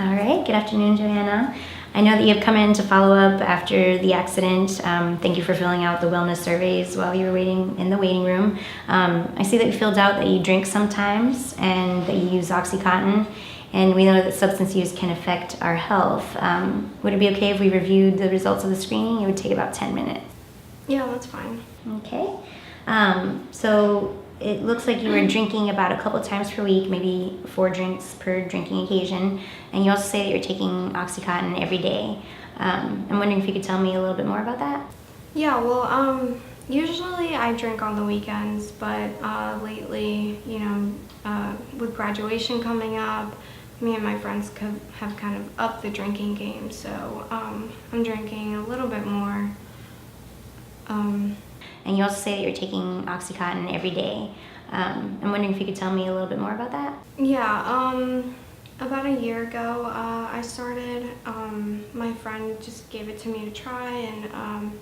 All right, good afternoon, Joanna. I know that you've come in to follow up after the accident. Thank you for filling out the wellness surveys while you were waiting in the waiting room. I see that you filled out that you drink sometimes and that you use OxyContin, and we know that substance use can affect our health. Would it be okay if we reviewed the results of the screening? It would take about 10 minutes. Yeah, that's fine. Okay. So it looks like you were drinking about a couple times per week, maybe 4 drinks per drinking occasion. And you also say that you're taking OxyContin every day. I'm wondering if you could tell me a little bit more about that. Yeah, well, usually I drink on the weekends, but lately, with graduation coming up, me and my friends have kind of upped the drinking game, so I'm drinking a little bit more. And you also say that you're taking OxyContin every day. I'm wondering if you could tell me a little bit more about that. Yeah, about a year ago, I started. My friend just gave it to me to try, and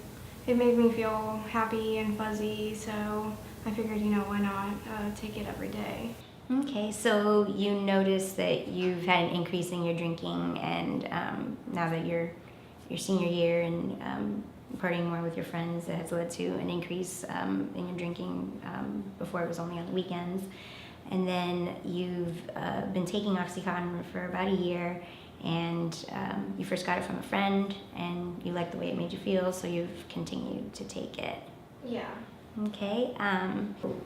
it made me feel happy and fuzzy, so I figured, why not take it every day. Okay, so you notice that you've had an increase in your drinking, and now that you're your senior year and partying more with your friends, that has led to an increase in your drinking. Before it was only on the weekends. And then you've been taking OxyContin for about a year, and you first got it from a friend, and you liked the way it made you feel, so you've continued to take it. Yeah. Okay.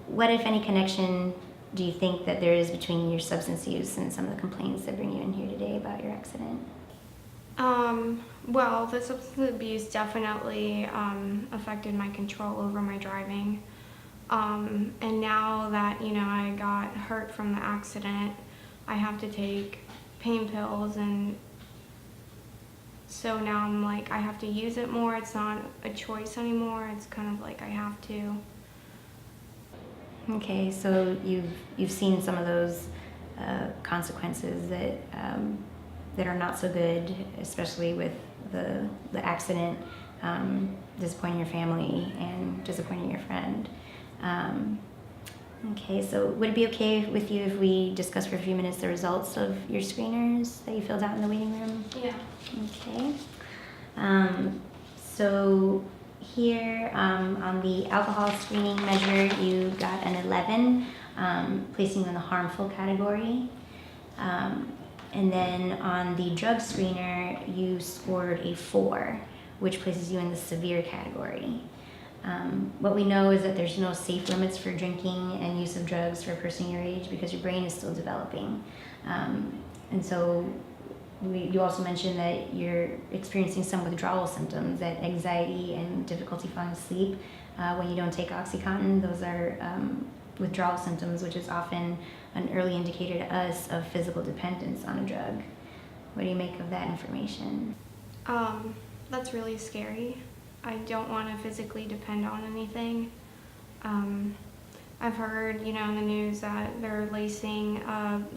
What, if any, connection do you think that there is between your substance use and some of the complaints that bring you in here today about your accident? Well, the substance abuse definitely affected my control over my driving. And now that, I got hurt from the accident, I have to take pain pills, and so now I'm like, I have to use it more. It's not a choice anymore. It's kind of like I have to. Okay, so you've seen some of those consequences that are not so good, especially with the accident, disappointing your family and disappointing your friend. Okay, so would it be okay with you if we discuss for a few minutes the results of your screeners that you filled out in the waiting room? Yeah. Okay. So here on the alcohol screening measure, you got an 11, placing you in the harmful category. And then on the drug screener, you scored a 4, which places you in the severe category. What we know is that there's no safe limits for drinking and use of drugs for a person your age because your brain is still developing. And so you also mentioned that you're experiencing some withdrawal symptoms, that anxiety and difficulty falling asleep. When you don't take OxyContin, those are withdrawal symptoms, which is often an early indicator to us of physical dependence on a drug. What do you make of that information? That's really scary. I don't want to physically depend on anything. I've heard, in the news that they're lacing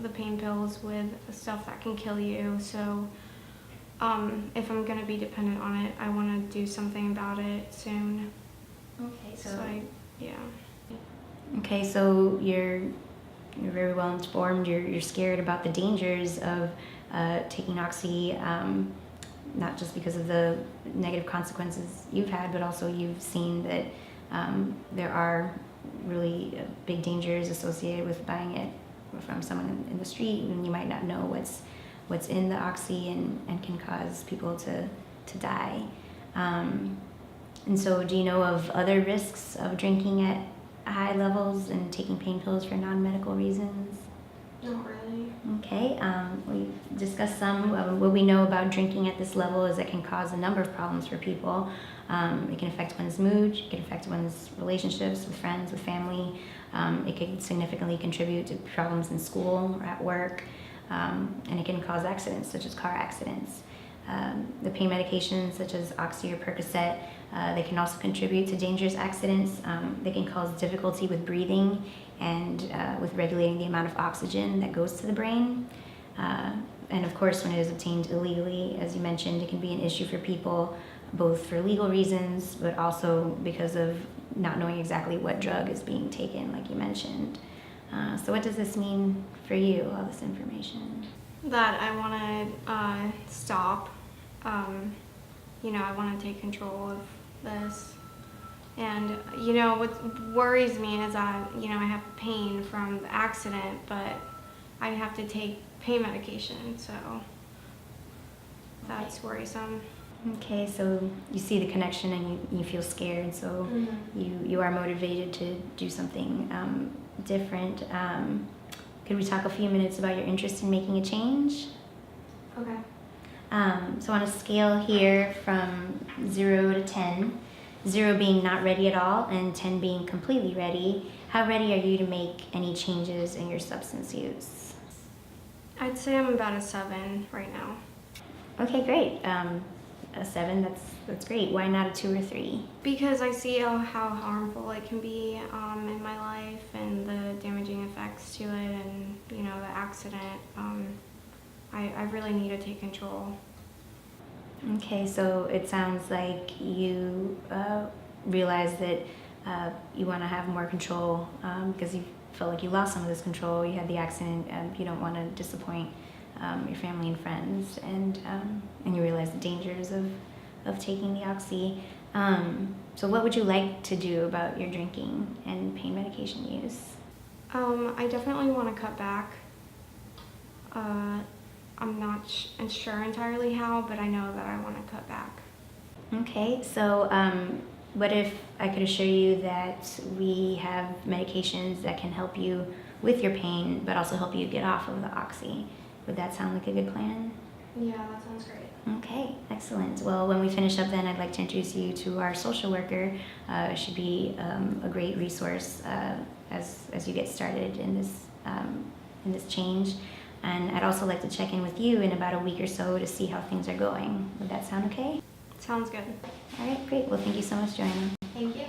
the pain pills with stuff that can kill you. So if I'm going to be dependent on it, I want to do something about it soon. Okay, yeah. Okay, so you're very well informed. You're scared about the dangers of taking Oxy, not just because of the negative consequences you've had, but also you've seen that there are really big dangers associated with buying it from someone in the street, and you might not know what's in the Oxy and can cause people to die. And so do you know of other risks of drinking at high levels and taking pain pills for non-medical reasons? Not really. Okay, we discussed some. What we know about drinking at this level is it can cause a number of problems for people. It can affect one's mood, it can affect one's relationships with friends, with family. It can significantly contribute to problems in school or at work, and it can cause accidents, such as car accidents. The pain medications, such as Oxy or Percocet, they can also contribute to dangerous accidents. They can cause difficulty with breathing and with regulating the amount of oxygen that goes to the brain. And of course, when it is obtained illegally, as you mentioned, it can be an issue for people, both for legal reasons, but also because of not knowing exactly what drug is being taken, like you mentioned. So what does this mean for you, all this information? that I want to stop. I want to take control of this. And, what worries me is that, I have pain from the accident, but I have to take pain medication, so that's worrisome. Okay, so you see the connection and you feel scared, so you are motivated to do something different. Could we talk a few minutes about your interest in making a change? Okay. So on a scale here from 0 to 10, 0 being not ready at all and 10 being completely ready, how ready are you to make any changes in your substance use? I'd say I'm about a 7 right now. Okay, great. A 7, that's great. Why not a 2 or 3? Because I see how harmful it can be in my life and the damaging effects to it and, the accident. I really need to take control. Okay, so it sounds like you realize that you want to have more control because you felt like you lost some of this control. You had the accident, and you don't want to disappoint your family and friends, and you realize the dangers of taking the oxy. So what would you like to do about your drinking and pain medication use? I definitely want to cut back. I'm not sure entirely how, but I know that I want to cut back. Okay, so what if I could assure you that we have medications that can help you with your pain, but also help you get off of the oxy? Would that sound like a good plan? Yeah, that sounds great. Okay, excellent. Well, when we finish up then, I'd like to introduce you to our social worker. It should be a great resource as you get started in this change. And I'd also like to check in with you in about a week or so to see how things are going. Would that sound okay? Sounds good. All right, great. Well, thank you so much, Joanna. Thank you.